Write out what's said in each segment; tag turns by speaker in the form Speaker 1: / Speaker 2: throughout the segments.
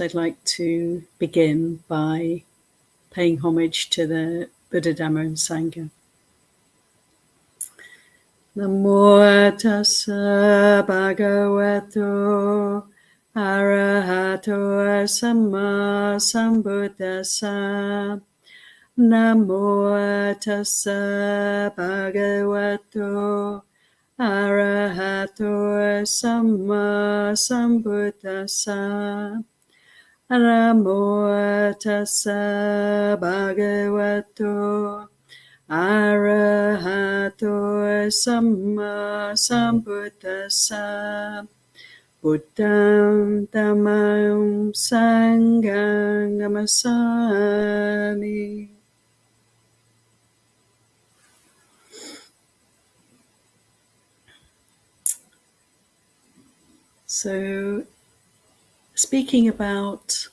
Speaker 1: I'd like to begin by paying homage to the Buddha, Dhamma and Sangha. Namo tassa bhagavato arahato samma sambuddhassa. Namo tassa bhagavato arahato samma sambuddhassa. Namo tassa bhagavato arahato samma sambuddhassa. Buddham dhammam sangham namasami. So, speaking about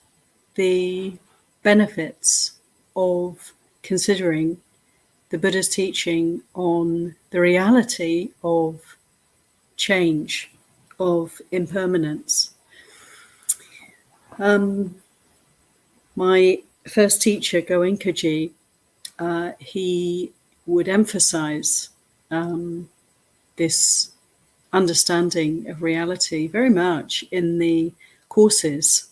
Speaker 1: the benefits of considering the Buddha's teaching on the reality of change, of impermanence. My first teacher, Goenkaji, he would emphasize this understanding of reality very much in the courses,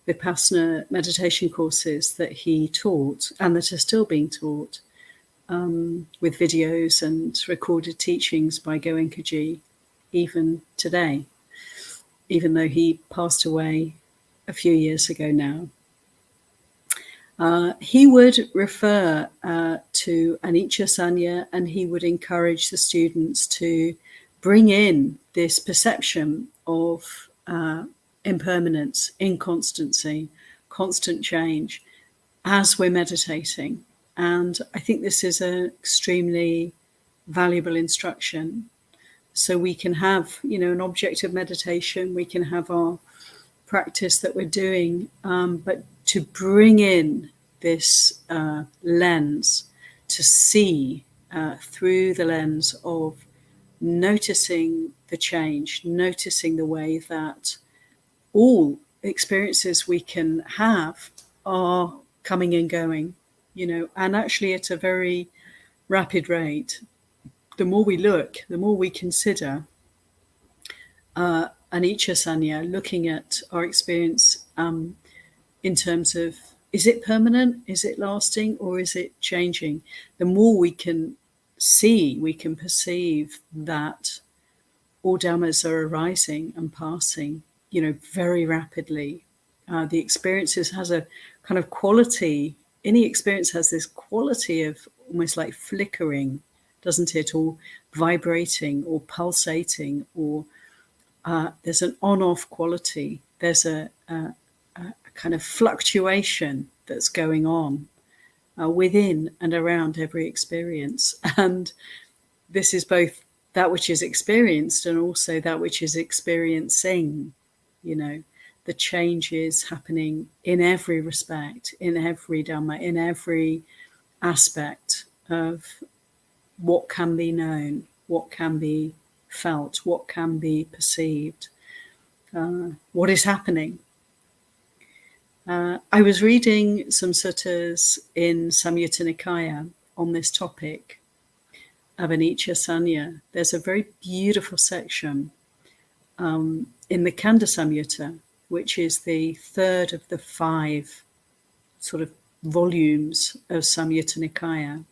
Speaker 1: Vipassana meditation courses that he taught and that are still being taught, with videos and recorded teachings by Goenkaji even today, even though he passed away a few years ago now. He would refer to aniccasaññā, and he would encourage the students to bring in this perception of impermanence, inconstancy, constant change as we're meditating. And I think this is an extremely valuable instruction. So we can have, an object of meditation, we can have our practice that we're doing, but to bring in this lens, to see through the lens of noticing the change, noticing the way that all experiences we can have are coming and going, and actually at a very rapid rate. The more we look, the more we consider aniccasaññā, looking at our experience in terms of, is it permanent, is it lasting, or is it changing? The more we can see, we can perceive that all dhammas are arising and passing, very rapidly. The experiences has a kind of quality. Any experience has this quality of almost like flickering, doesn't it? Or vibrating or pulsating, or there's an on-off quality. There's a kind of fluctuation that's going on within and around every experience. And this is both that which is experienced and also that which is experiencing. The change is happening in every respect, in every Dhamma, in every aspect of what can be known, what can be felt, what can be perceived, what is happening. I was reading some suttas in Samyutta Nikāya on this topic of aniccasaññā. There's a very beautiful section in the Kanda Samyutta, which is the third of the 5 sort of volumes of Samyutta Nikāya.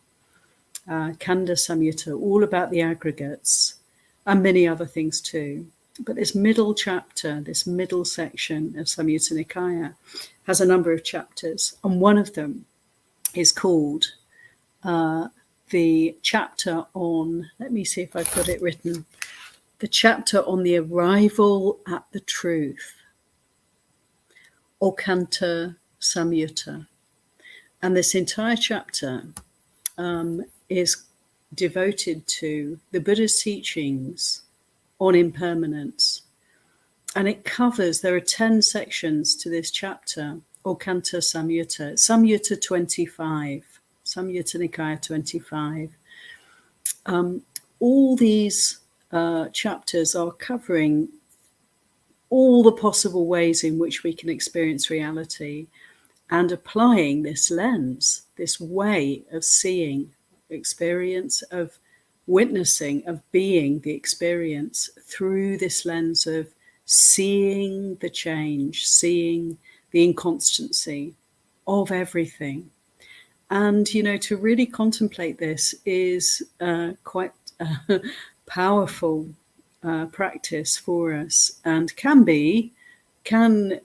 Speaker 1: Kanda Samyutta, all about the aggregates and many other things too. But this middle chapter, this middle section of Samyutta Nikāya has a number of chapters, and one of them is called the chapter on, let me see if I've got it written, the chapter on the arrival at the truth, Okanta Samyutta. And this entire chapter is devoted to the Buddha's teachings on impermanence. And it covers, there are 10 sections to this chapter, Okanta Samyutta, Samyutta 25, Samyutta Nikāya 25. All these chapters are covering all the possible ways in which we can experience reality, and applying this lens, this way of seeing experience, of witnessing, of being the experience through this lens of seeing the change, seeing the inconstancy of everything. And, to really contemplate this is quite powerful practice for us, and can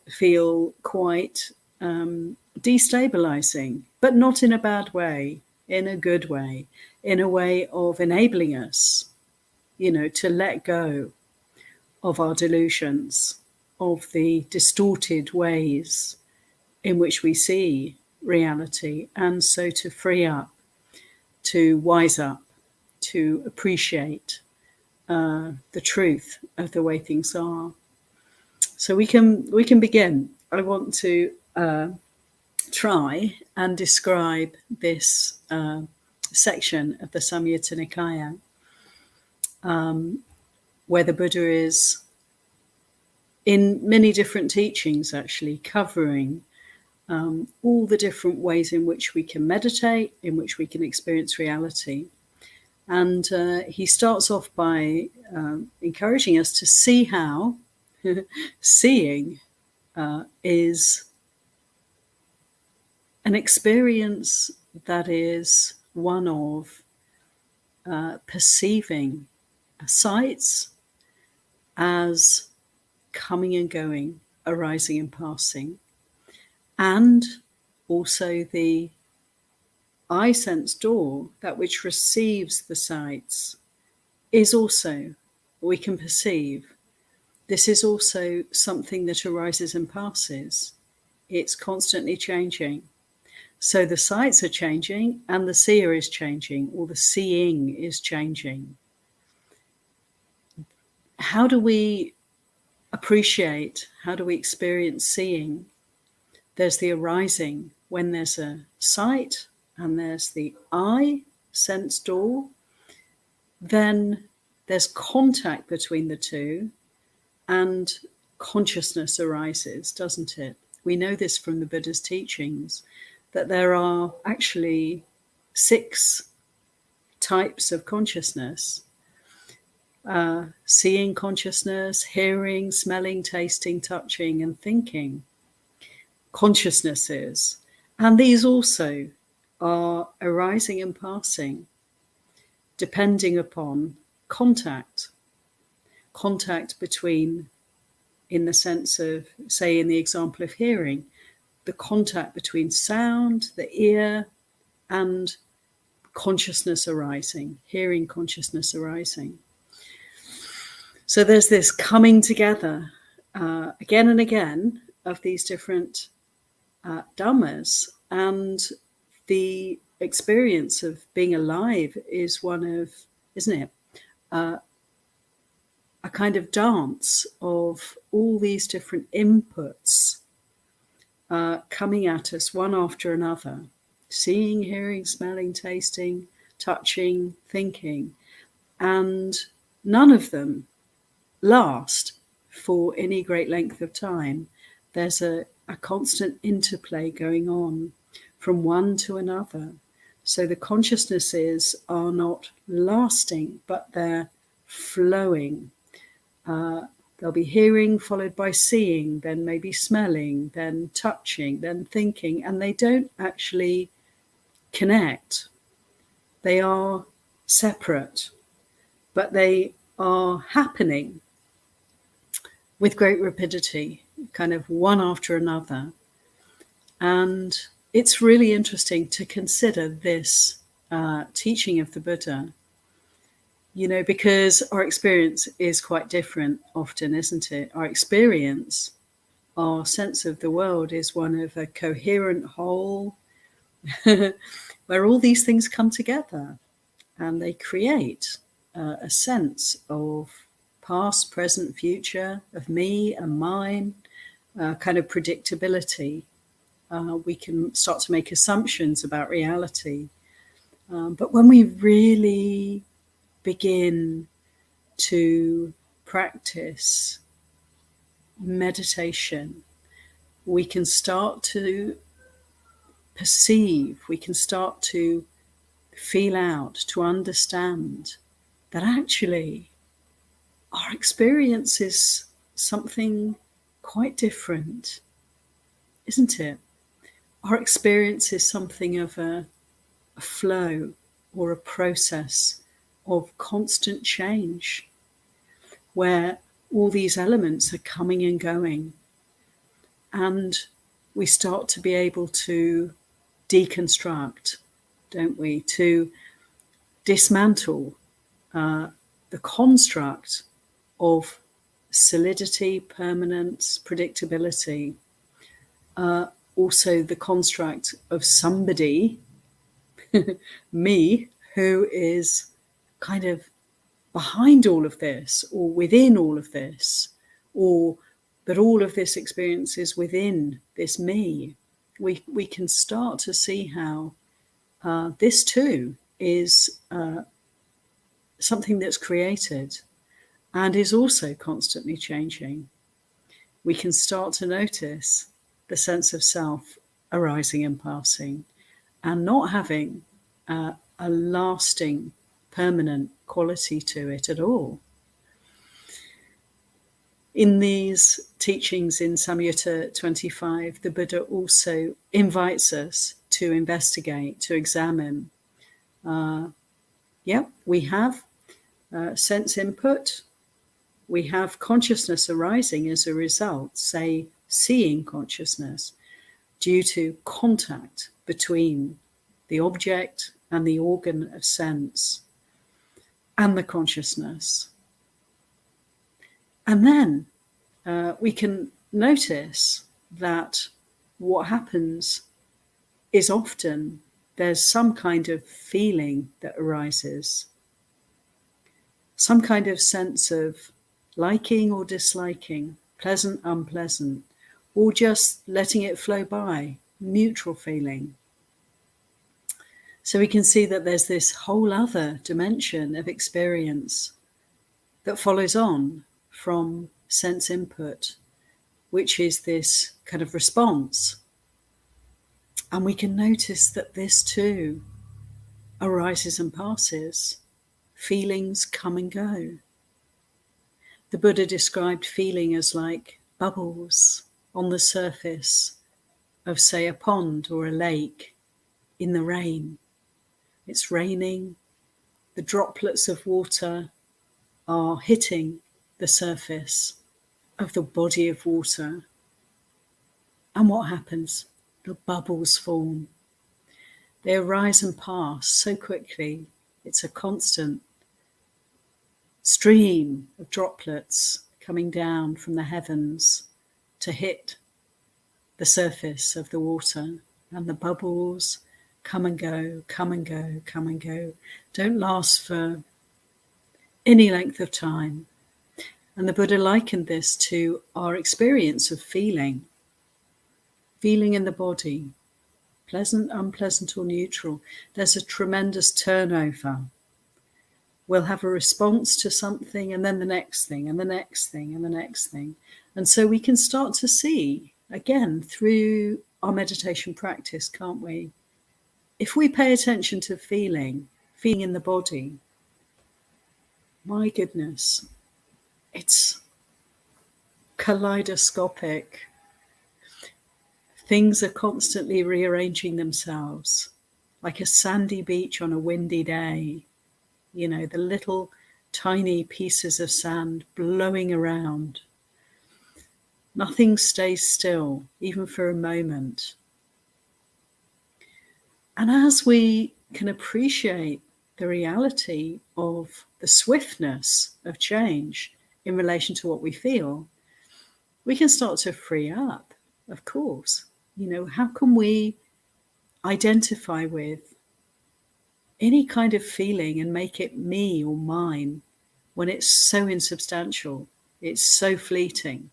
Speaker 1: feel quite destabilizing, but not in a bad way, in a good way, in a way of enabling us, to let go of our delusions, of the distorted ways in which we see reality, and so to free up, to wise up, to appreciate the truth of the way things are. So we can begin. I want to try and describe this section of the Samyutta Nikāya, where the Buddha is, in many different teachings, actually covering all the different ways in which we can meditate, in which we can experience reality. And he starts off by encouraging us to see how seeing is an experience that is one of perceiving sights as coming and going, arising and passing, and also the eye sense door, that which receives the sights, is also, we can perceive, this is also something that arises and passes. It's constantly changing. So the sights are changing, and the seer is changing, or the seeing is changing. How do we appreciate, how do we experience seeing? There's the arising when there's a sight, and there's the eye sense door. Then there's contact between the two, and consciousness arises, doesn't it? We know this from the Buddha's teachings, that there are actually 6 types of consciousness. Seeing consciousness, hearing, smelling, tasting, touching, and thinking consciousnesses. And these also are arising and passing, depending upon contact between, in the sense of, say, in the example of hearing, the contact between sound, the ear, and consciousness arising, hearing consciousness arising. So there's this coming together again and again of these different Dhammas, and the experience of being alive is one of, isn't it, a kind of dance of all these different inputs coming at us one after another. Seeing, hearing, smelling, tasting, touching, thinking. And none of them last for any great length of time. There's a constant interplay going on from one to another. So the consciousnesses are not lasting, but they're flowing. There'll be hearing followed by seeing, then maybe smelling, then touching, then thinking, and they don't actually connect. They are separate, but they are happening with great rapidity, kind of one after another. And it's really interesting to consider this teaching of the Buddha, because our experience is quite different often, isn't it? Our experience, our sense of the world is one of a coherent whole where all these things come together and they create a sense of past, present, future, of me and mine, kind of predictability. We can start to make assumptions about reality. But when we really begin to practice meditation, we can start to perceive, we can start to feel out, to understand that actually our experience is something quite different, isn't it? Our experience is something of a flow or a process of constant change, where all these elements are coming and going, and we start to be able to deconstruct, don't we? To dismantle the construct of solidity, permanence, predictability, also the construct of somebody, me, who is kind of behind all of this, or within all of this, or that all of this experience is within this me. We can start to see how this too is something that's created and is also constantly changing. We can start to notice the sense of self arising and passing, and not having a lasting, permanent quality to it at all. In these teachings in Samyutta 25, the Buddha also invites us to investigate, to examine. We have sense input, we have consciousness arising as a result, say seeing consciousness, due to contact between the object and the organ of sense and the consciousness. And then we can notice that what happens is often there's some kind of feeling that arises, some kind of sense of liking or disliking, pleasant, unpleasant, or just letting it flow by, neutral feeling. So we can see that there's this whole other dimension of experience that follows on from sense input, which is this kind of response. And we can notice that this too arises and passes. Feelings come and go. The Buddha described feeling as like bubbles on the surface of, say, a pond or a lake in the rain. It's raining, the droplets of water are hitting the surface of the body of water. And what happens? The bubbles form. They arise and pass so quickly. It's a constant stream of droplets coming down from the heavens to hit the surface of the water. And the bubbles come and go, come and go, come and go. Don't last for any length of time. And the Buddha likened this to our experience of feeling in the body, pleasant, unpleasant, or neutral. There's a tremendous turnover. We'll have a response to something, and then the next thing, and the next thing, and the next thing. And so we can start to see, again, through our meditation practice, can't we? If we pay attention to feeling in the body, my goodness, it's kaleidoscopic. Things are constantly rearranging themselves, like a sandy beach on a windy day. You know, the little tiny pieces of sand blowing around. Nothing stays still, even for a moment. And as we can appreciate the reality of the swiftness of change in relation to what we feel, we can start to free up, of course. You know, how can we identify with any kind of feeling and make it me or mine when it's so insubstantial, it's so fleeting?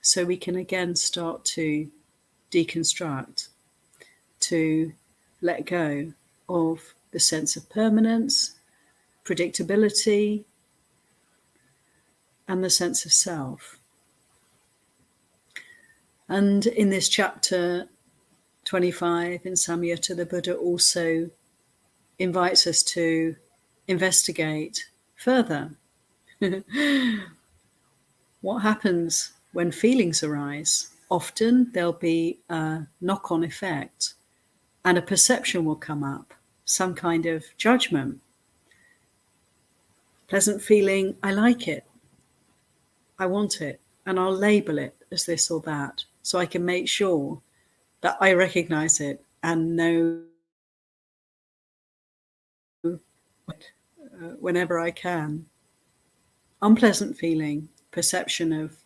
Speaker 1: So we can again start to deconstruct, to let go of the sense of permanence, predictability, and the sense of self. And in this chapter 25 in Samyutta, the Buddha also invites us to investigate further. What happens when feelings arise? Often there'll be a knock-on effect and a perception will come up, some kind of judgment. Pleasant feeling, I like it, I want it, and I'll label it as this or that so I can make sure that I recognize it and know whenever I can. Unpleasant feeling, perception of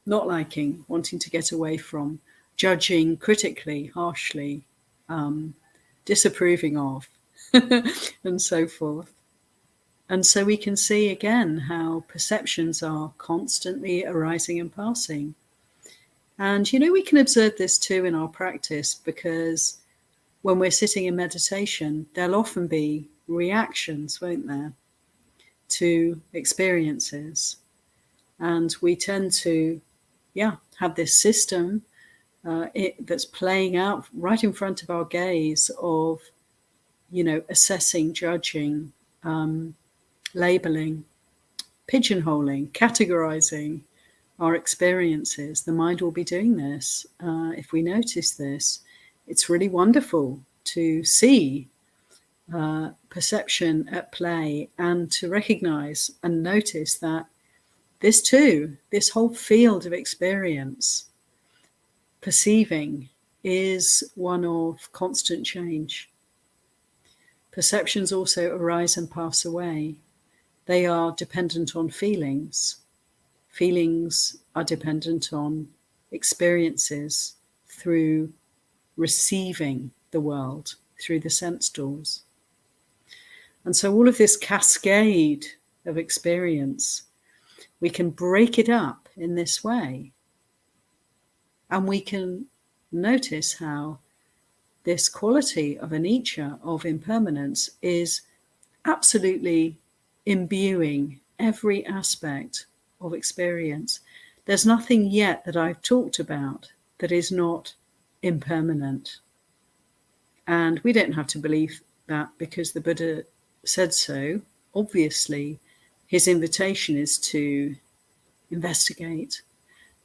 Speaker 1: not liking, wanting to get away from, judging critically, harshly, disapproving of, and so forth. And so we can see again how perceptions are constantly arising and passing. And, we can observe this too in our practice, because when we're sitting in meditation, there'll often be reactions, won't there, to experiences. And we tend to, have this system that's playing out right in front of our gaze of, assessing, judging, labeling, pigeonholing, categorizing our experiences. The mind will be doing this. If we notice this, it's really wonderful to see perception at play and to recognize and notice that this too, this whole field of experience, perceiving, is one of constant change. Perceptions also arise and pass away. They are dependent on feelings. Feelings are dependent on experiences through receiving the world, through the sense doors. And so all of this cascade of experience, we can break it up in this way. And we can notice how this quality of anicca, of impermanence, is absolutely imbuing every aspect of experience. There's nothing yet that I've talked about that is not impermanent. And we don't have to believe that because the Buddha said so. Obviously, his invitation is to investigate,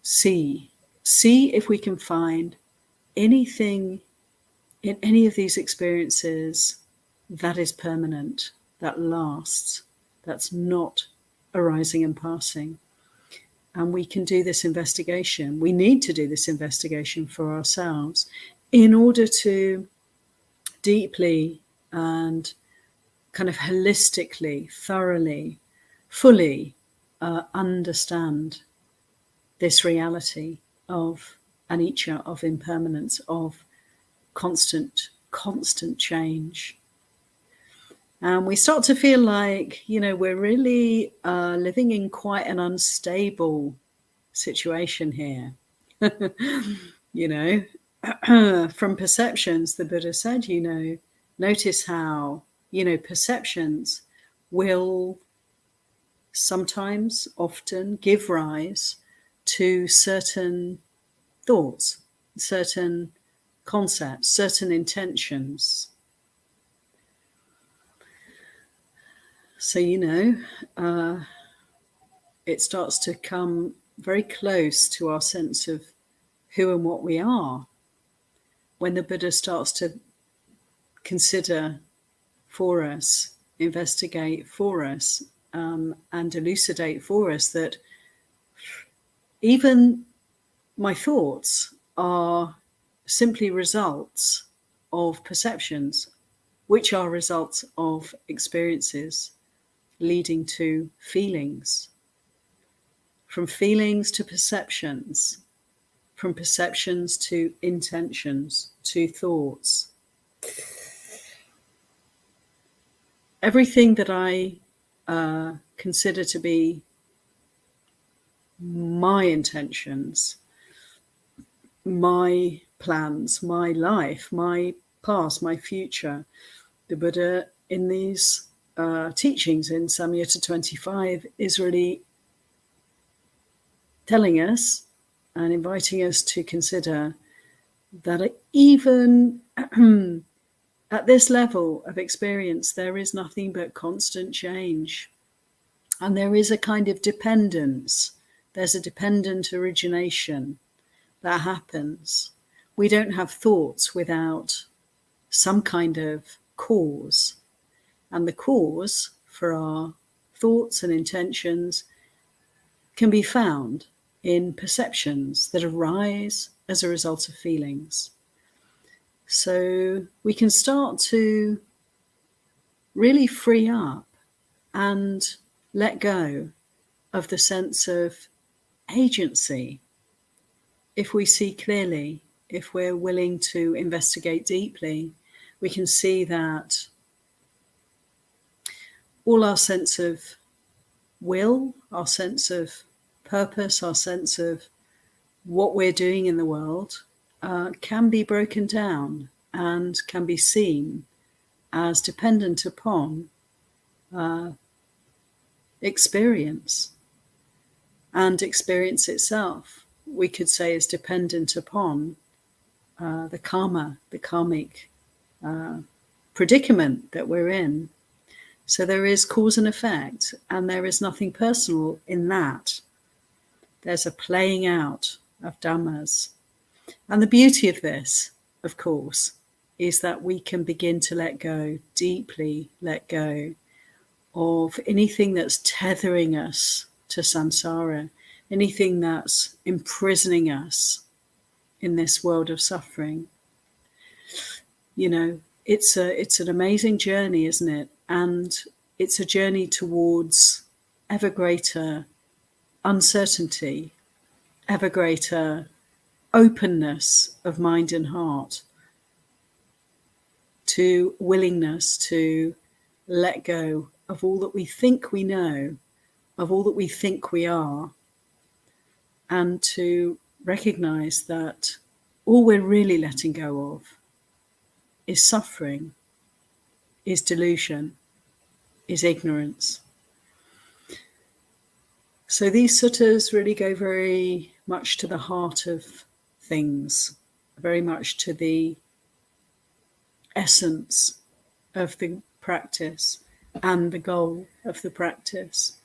Speaker 1: see if we can find anything in any of these experiences that is permanent, that lasts, that's not arising and passing. And we can do this investigation. We need to do this investigation for ourselves in order to deeply and kind of holistically, thoroughly, fully understand this reality of anicca, of impermanence, of constant change. And we start to feel like, we're really living in quite an unstable situation here. From perceptions, the Buddha said, notice how, perceptions will sometimes, often give rise to certain thoughts, certain concepts, certain intentions. So, it starts to come very close to our sense of who and what we are when the Buddha starts to consider for us, investigate for us, and elucidate for us that even my thoughts are simply results of perceptions, which are results of experiences leading to feelings. From feelings to perceptions, from perceptions to intentions, to thoughts. Everything that I consider to be my intentions, my plans, my life, my past, my future, the Buddha in these teachings in Samyutta 25 is really telling us and inviting us to consider that even at this level of experience, there is nothing but constant change. And there is a kind of dependence. There's a dependent origination that happens. We don't have thoughts without some kind of cause. And the cause for our thoughts and intentions can be found in perceptions that arise as a result of feelings. So we can start to really free up and let go of the sense of agency. If we see clearly, if we're willing to investigate deeply, we can see that all our sense of will, our sense of purpose, our sense of what we're doing in the world can be broken down and can be seen as dependent upon experience. And experience itself, we could say, is dependent upon the karma, the karmic predicament that we're in. So there is cause and effect, and there is nothing personal in that. There's a playing out of dhammas. And the beauty of this, of course, is that we can begin to let go, deeply let go of anything that's tethering us to samsara, anything that's imprisoning us in this world of suffering. You know, it's an amazing journey, isn't it? And it's a journey towards ever greater uncertainty, ever greater openness of mind and heart, to willingness to let go of all that we think we know, of all that we think we are, and to recognize that all we're really letting go of is suffering, is delusion, is ignorance. So these suttas really go very much to the heart of things, very much to the essence of the practice and the goal of the practice.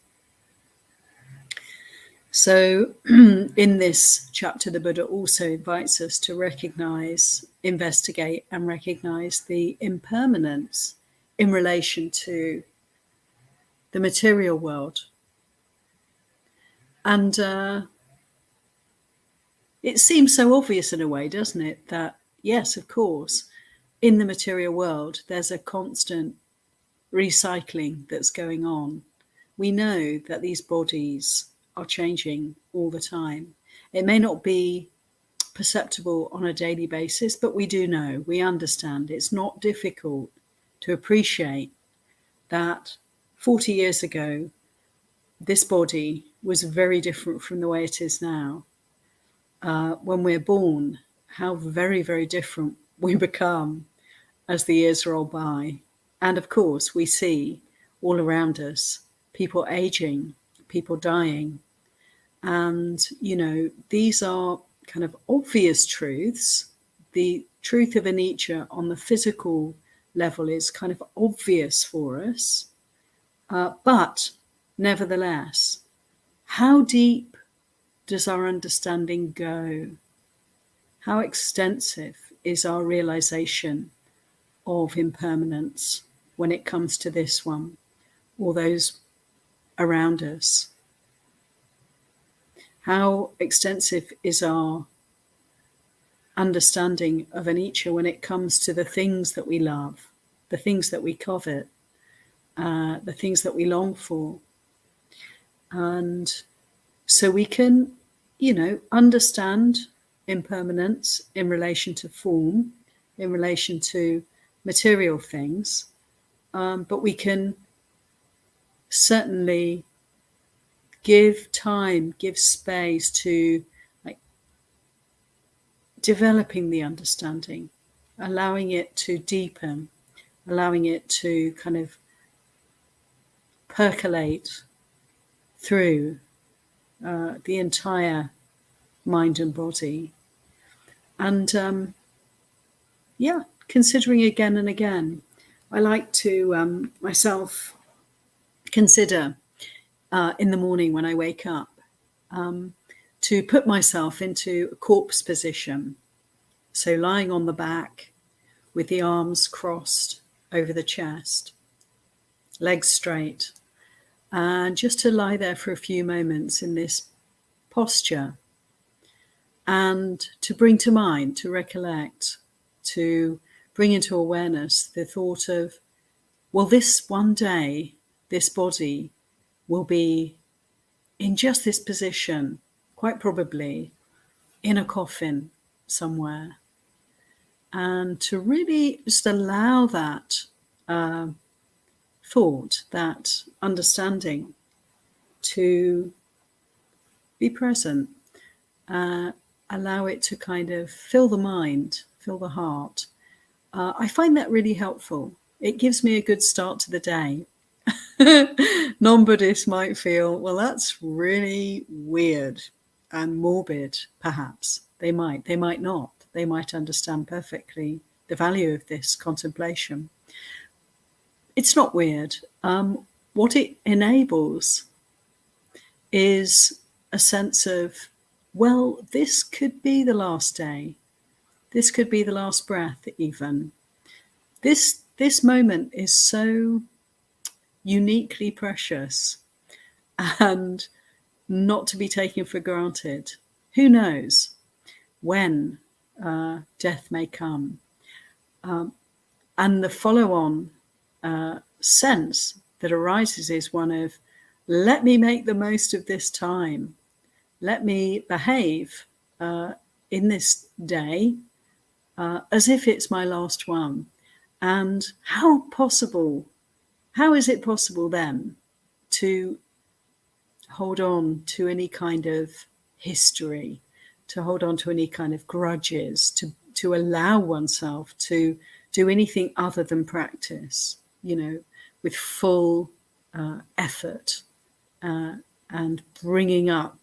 Speaker 1: So in this chapter, the Buddha also invites us to recognize, investigate, and recognize the impermanence in relation to the material world. And it seems so obvious in a way, doesn't it, that yes, of course, in the material world, there's a constant recycling that's going on. We know that these bodies are changing all the time. It may not be perceptible on a daily basis, but we do know, we understand. It's not difficult to appreciate that 40 years ago, this body was very different from the way it is now. When we're born, how very, very different we become as the years roll by. And of course, we see all around us people aging, people dying. And, you know, these are kind of obvious truths. The truth of anicca on the physical level is kind of obvious for us. But nevertheless, how deep does our understanding go? How extensive is our realization of impermanence when it comes to this one, or those around us? How extensive is our understanding of anicca when it comes to the things that we love, the things that we covet, the things that we long for? And so we can, you know, understand impermanence in relation to form, in relation to material things, but we can certainly give time, give space to like developing the understanding, allowing it to deepen, allowing it to kind of percolate through the entire mind and body. And considering again and again. I like to myself consider in the morning when I wake up to put myself into a corpse position. So lying on the back with the arms crossed over the chest, legs straight, and just to lie there for a few moments in this posture and to bring to mind, to recollect, to bring into awareness the thought of, well, this one day, this body will be in just this position, quite probably in a coffin somewhere. And to really just allow that thought, that understanding to be present, allow it to kind of fill the mind, fill the heart. I find that really helpful. It gives me a good start to the day. Non-Buddhists might feel, well, that's really weird and morbid, perhaps. They might not. They might understand perfectly the value of this contemplation. It's not weird. What it enables is a sense of, well, this could be the last day. This could be the last breath even. This moment is so uniquely precious and not to be taken for granted. Who knows when death may come? And the follow-on sense that arises is one of, let me make the most of this time. Let me behave in this day as if it's my last one. And how is it possible then to hold on to any kind of history, to hold on to any kind of grudges, to allow oneself to do anything other than practice, with full effort and bringing up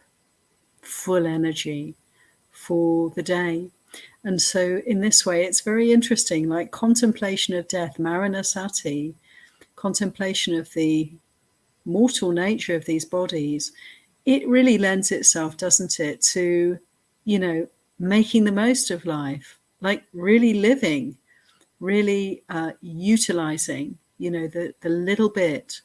Speaker 1: full energy for the day. And so in this way, it's very interesting, like contemplation of death, maranasati, contemplation of the mortal nature of these bodies. It really lends itself, doesn't it, to, making the most of life, like really living, really utilizing, the little bit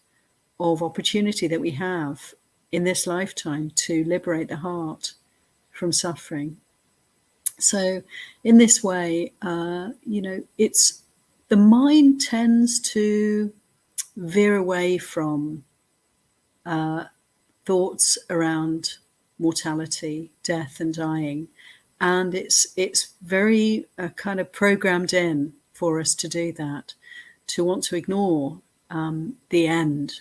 Speaker 1: of opportunity that we have in this lifetime to liberate the heart from suffering. So in this way, it's the mind tends to veer away from thoughts around mortality, death and dying. And it's very kind of programmed in for us to do that, to want to ignore the end,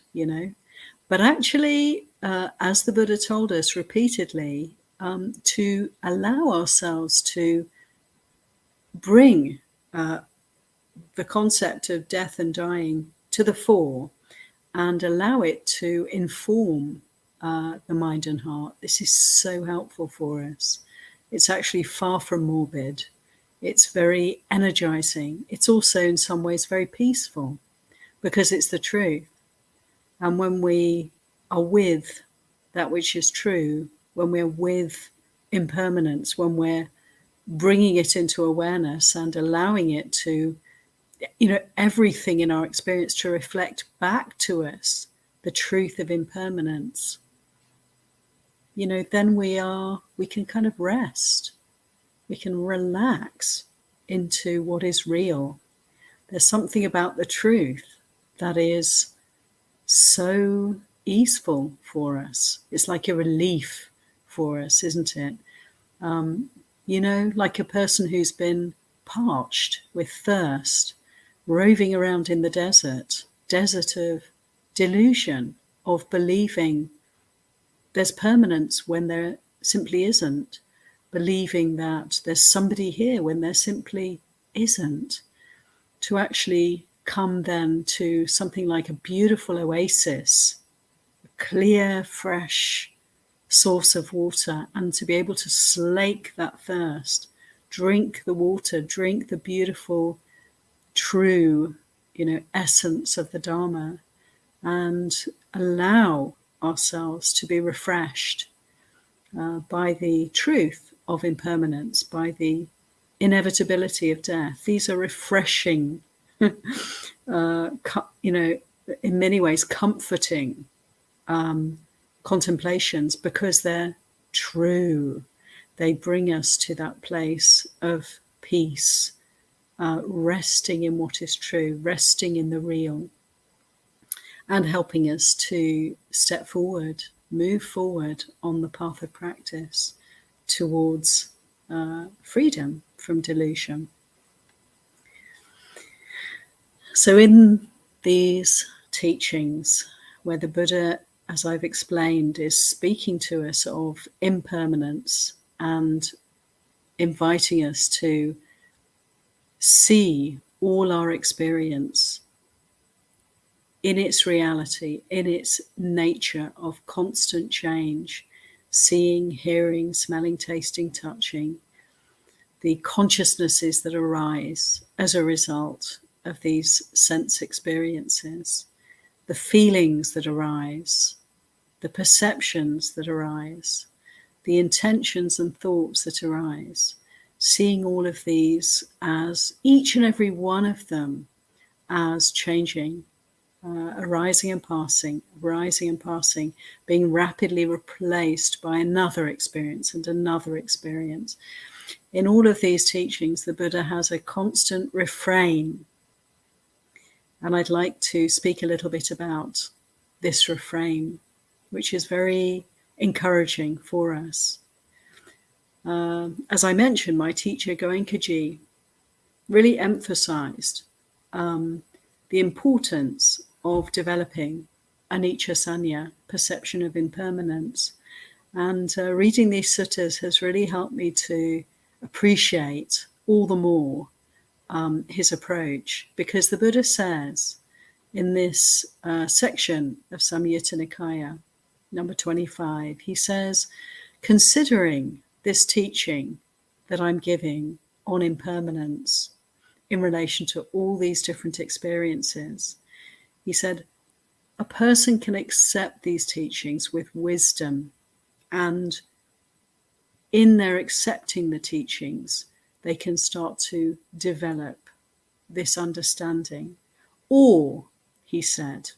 Speaker 1: But actually, as the Buddha told us repeatedly, to allow ourselves to bring the concept of death and dying to the fore and allow it to inform the mind and heart. This is so helpful for us. It's actually far from morbid. It's very energizing. It's also in some ways very peaceful because it's the truth. And when we are with that which is true, when we're with impermanence, when we're bringing it into awareness and allowing it to, everything in our experience to reflect back to us the truth of impermanence, then we can kind of rest. We can relax into what is real. There's something about the truth that is so easeful for us. It's like a relief for us, isn't it? Like a person who's been parched with thirst, roving around in the desert of delusion, of believing there's permanence when there simply isn't, believing that there's somebody here when there simply isn't, to actually come then to something like a beautiful oasis, a clear, fresh source of water, and to be able to slake that thirst, drink the water, drink the beautiful, true, essence of the Dharma, and allow ourselves to be refreshed by the truth of impermanence, by the inevitability of death. These are refreshing, in many ways comforting contemplations, because they're true. They bring us to that place of peace, resting in what is true, resting in the real, and helping us to step forward, move forward on the path of practice towards freedom from delusion. So in these teachings, where the Buddha, as I've explained, is speaking to us of impermanence and inviting us to see all our experience in its reality, in its nature of constant change, seeing, hearing, smelling, tasting, touching, the consciousnesses that arise as a result of these sense experiences, the feelings that arise, the perceptions that arise, the intentions and thoughts that arise, seeing all of these as, each and every one of them, as changing, arising and passing, being rapidly replaced by another experience and another experience. In all of these teachings, the Buddha has a constant refrain. And I'd like to speak a little bit about this refrain, which is very encouraging for us. As I mentioned, my teacher, Goenkaji, really emphasized the importance of developing aniccasaññā, perception of impermanence. And reading these suttas has really helped me to appreciate all the more his approach, because the Buddha says in this section of Samyutta Nikāya, number 25, he says, considering this teaching that I'm giving on impermanence in relation to all these different experiences, he said, a person can accept these teachings with wisdom, and in their accepting the teachings, they can start to develop this understanding. Or, he said,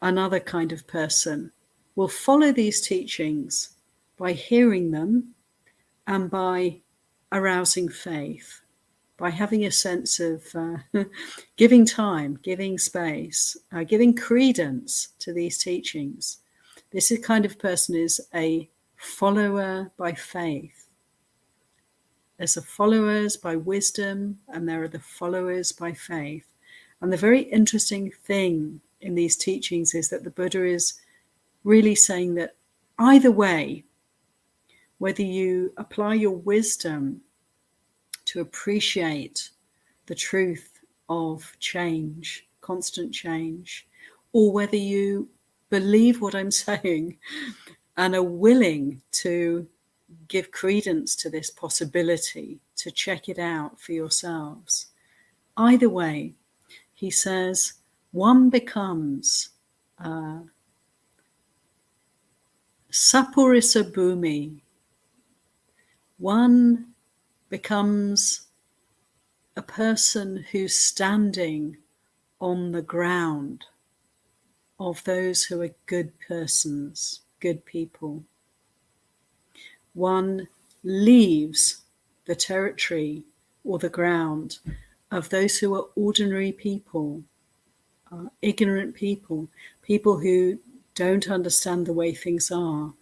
Speaker 1: another kind of person will follow these teachings by hearing them and by arousing faith, by having a sense of giving time, giving space, giving credence to these teachings. This kind of person is a follower by faith. There's the followers by wisdom, and there are the followers by faith. And the very interesting thing in these teachings is that the Buddha is really saying that either way, whether you apply your wisdom to appreciate the truth of change, constant change, or whether you believe what I'm saying and are willing to give credence to this possibility, to check it out for yourselves. Either way, he says, one becomes sappurisa bhumi. One becomes a person who's standing on the ground of those who are good persons, good people. One leaves the territory or the ground of those who are ordinary people, ignorant people, people who don't understand the way things are.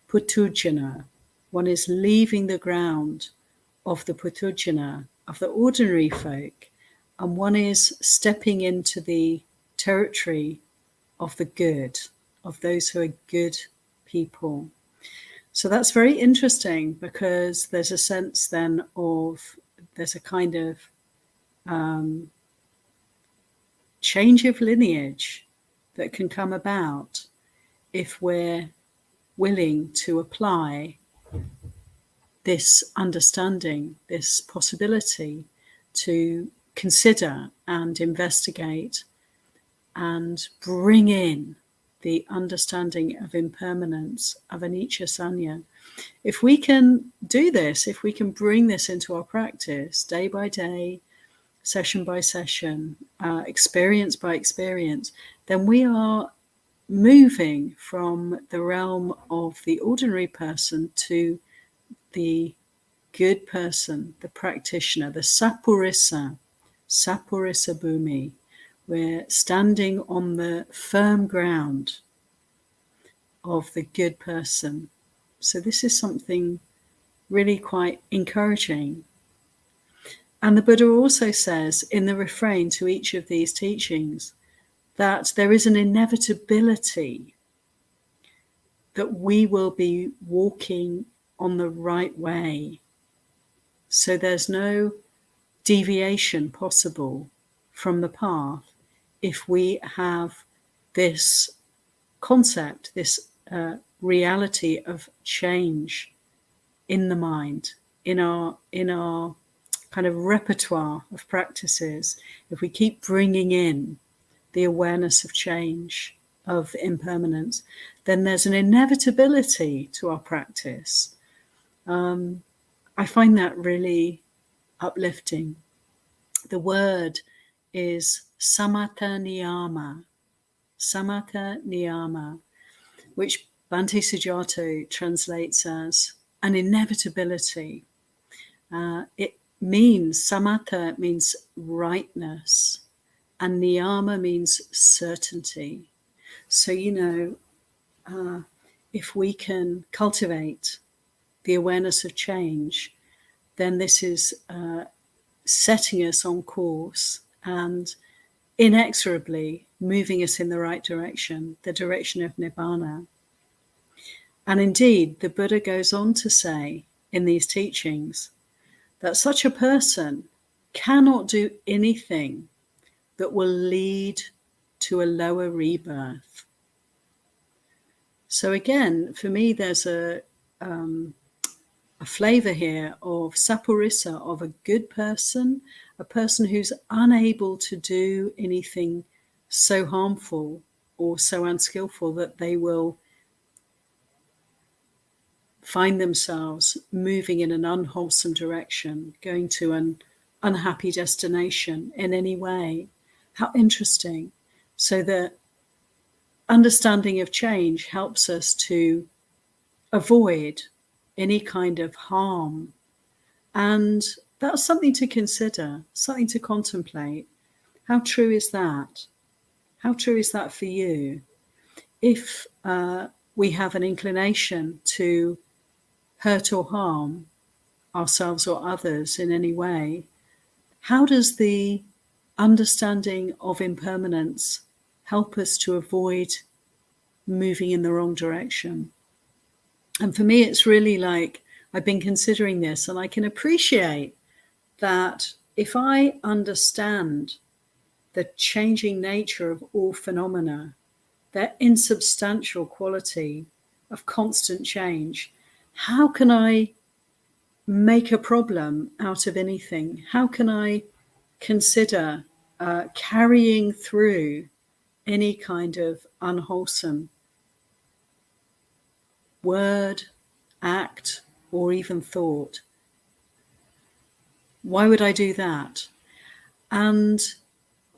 Speaker 1: Puthujjana. One is leaving the ground of the puthujjana, of the ordinary folk, and one is stepping into the territory of the good, of those who are good people. So that's very interesting, because there's a sense then of, there's a kind of change of lineage that can come about if we're willing to apply this understanding, this possibility, to consider and investigate and bring in the understanding of impermanence, of aniccasaññā. If we can do this, if we can bring this into our practice day by day, session by session, experience by experience, then we are moving from the realm of the ordinary person to the good person, the practitioner, the sappurisa bhumi. We're standing on the firm ground of the good person. So this is something really quite encouraging. And the Buddha also says in the refrain to each of these teachings that there is an inevitability that we will be walking on the right way. So there's no deviation possible from the path if we have this concept, this reality of change in the mind, in our kind of repertoire of practices. If we keep bringing in the awareness of change, of impermanence, then there's an inevitability to our practice. I find that really uplifting. The word is samata niyama, which Bhante Sujato translates as an inevitability. It means, samatha means rightness, and niyama means certainty. So, if we can cultivate the awareness of change, then this is setting us on course and inexorably moving us in the right direction, the direction of Nibbāna. And indeed, the Buddha goes on to say in these teachings that such a person cannot do anything that will lead to a lower rebirth. So again, for me, there's a flavor here of sappurisa, of a good person, a person who's unable to do anything so harmful or so unskillful that they will find themselves moving in an unwholesome direction, going to an unhappy destination in any way. How interesting. So the understanding of change helps us to avoid any kind of harm. And that's something to consider, something to contemplate. How true is that? How true is that for you? If we have an inclination to hurt or harm ourselves or others in any way, how does the understanding of impermanence help us to avoid moving in the wrong direction? And for me, it's really like I've been considering this, and I can appreciate that if I understand the changing nature of all phenomena, their insubstantial quality of constant change, how can I make a problem out of anything? How can I consider carrying through any kind of unwholesome word, act, or even thought? Why would I do that? And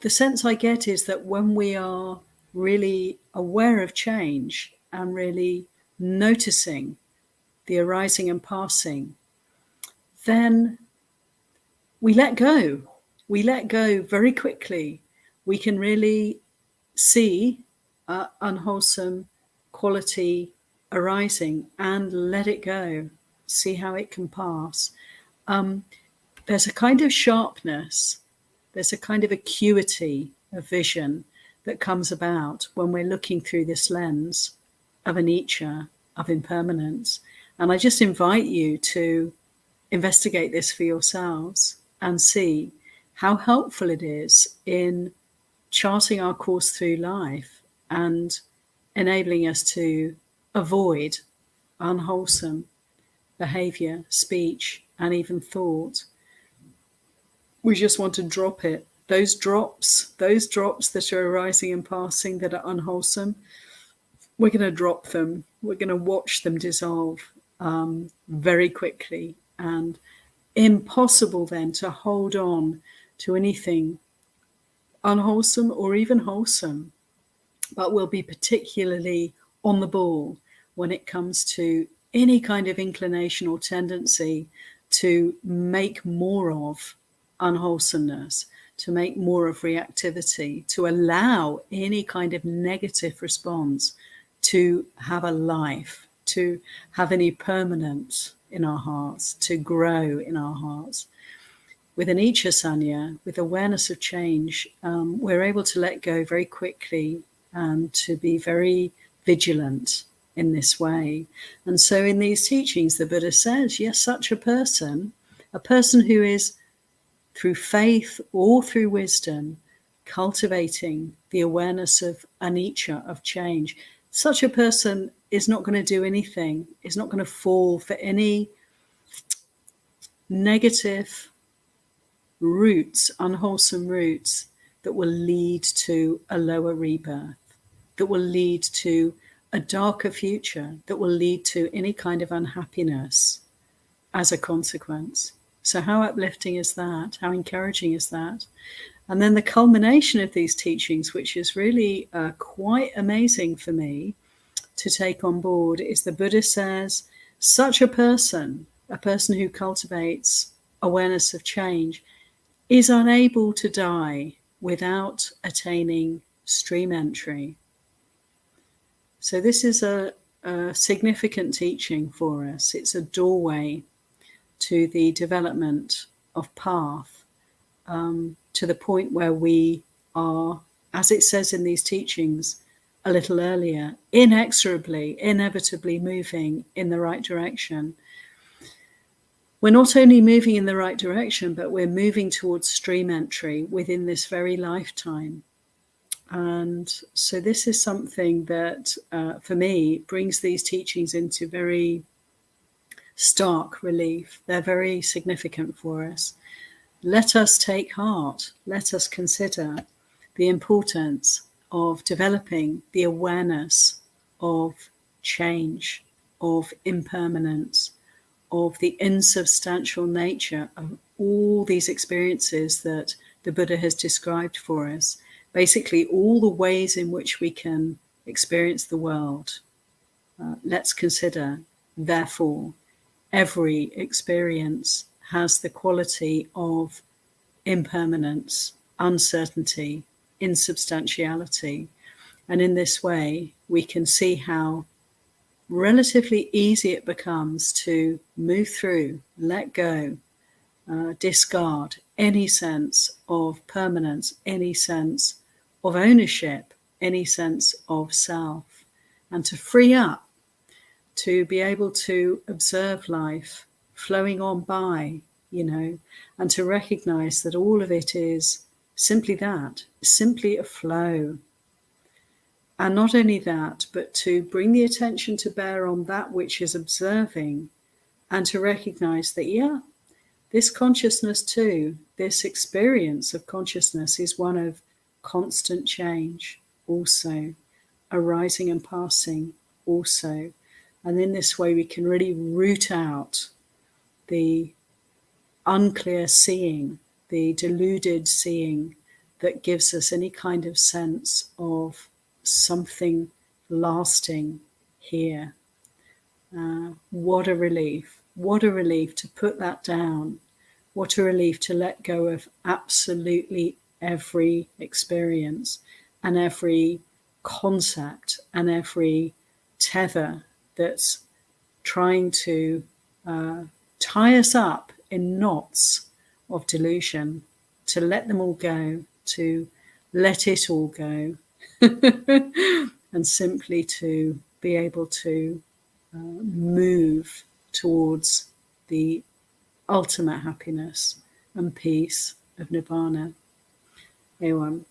Speaker 1: the sense I get is that when we are really aware of change and really noticing the arising and passing, then we let go. We let go very quickly. We can really see unwholesome quality arising and let it go, see how it can pass. There's a kind of sharpness, there's a kind of acuity of vision that comes about when we're looking through this lens of anicca, of impermanence. And I just invite you to investigate this for yourselves and see how helpful it is in charting our course through life and enabling us to avoid unwholesome behavior, speech, and even thought, we just want to drop it. Those drops that are arising and passing that are unwholesome, we're going to drop them. We're going to watch them dissolve very quickly, and impossible then to hold on to anything unwholesome or even wholesome. But we'll be particularly on the ball when it comes to any kind of inclination or tendency to make more of unwholesomeness, to make more of reactivity, to allow any kind of negative response to have a life, to have any permanence in our hearts, to grow in our hearts. With aniccasaññā, with awareness of change, we're able to let go very quickly and to be very vigilant in this way. And so in these teachings, the Buddha says, yes, such a person who is through faith or through wisdom, cultivating the awareness of anicca, of change, such a person is not going to do anything, is not going to fall for any negative roots, unwholesome roots that will lead to a lower rebirth, that will lead to a darker future, that will lead to any kind of unhappiness as a consequence. So how uplifting is that? How encouraging is that? And then the culmination of these teachings, which is really quite amazing for me to take on board, is the Buddha says, such a person who cultivates awareness of change, is unable to die without attaining stream entry. So this is a significant teaching for us. It's a doorway to the development of path, to the point where we are, as it says in these teachings a little earlier, inexorably, inevitably moving in the right direction. We're not only moving in the right direction, but we're moving towards stream entry within this very lifetime. And so this is something that, for me, brings these teachings into very stark relief. They're very significant for us. Let us take heart. Let us consider the importance of developing the awareness of change, of impermanence, of the insubstantial nature of all these experiences that the Buddha has described for us. Basically, all the ways in which we can experience the world. Let's consider, therefore, every experience has the quality of impermanence, uncertainty, insubstantiality. And in this way, we can see how relatively easy it becomes to move through, let go, discard any sense of permanence, any sense of ownership, any sense of self, and to free up, to be able to observe life flowing on by, and to recognize that all of it is simply that, simply a flow. And not only that, but to bring the attention to bear on that which is observing, and to recognize that, this consciousness too, this experience of consciousness is one of constant change also, arising and passing also. And in this way, we can really root out the unclear seeing, the deluded seeing that gives us any kind of sense of something lasting here. What a relief. What a relief to put that down. What a relief to let go of absolutely every experience and every concept and every tether that's trying to tie us up in knots of delusion, to let them all go, to let it all go, and simply to be able to move towards the ultimate happiness and peace of Nibbāna. Everyone.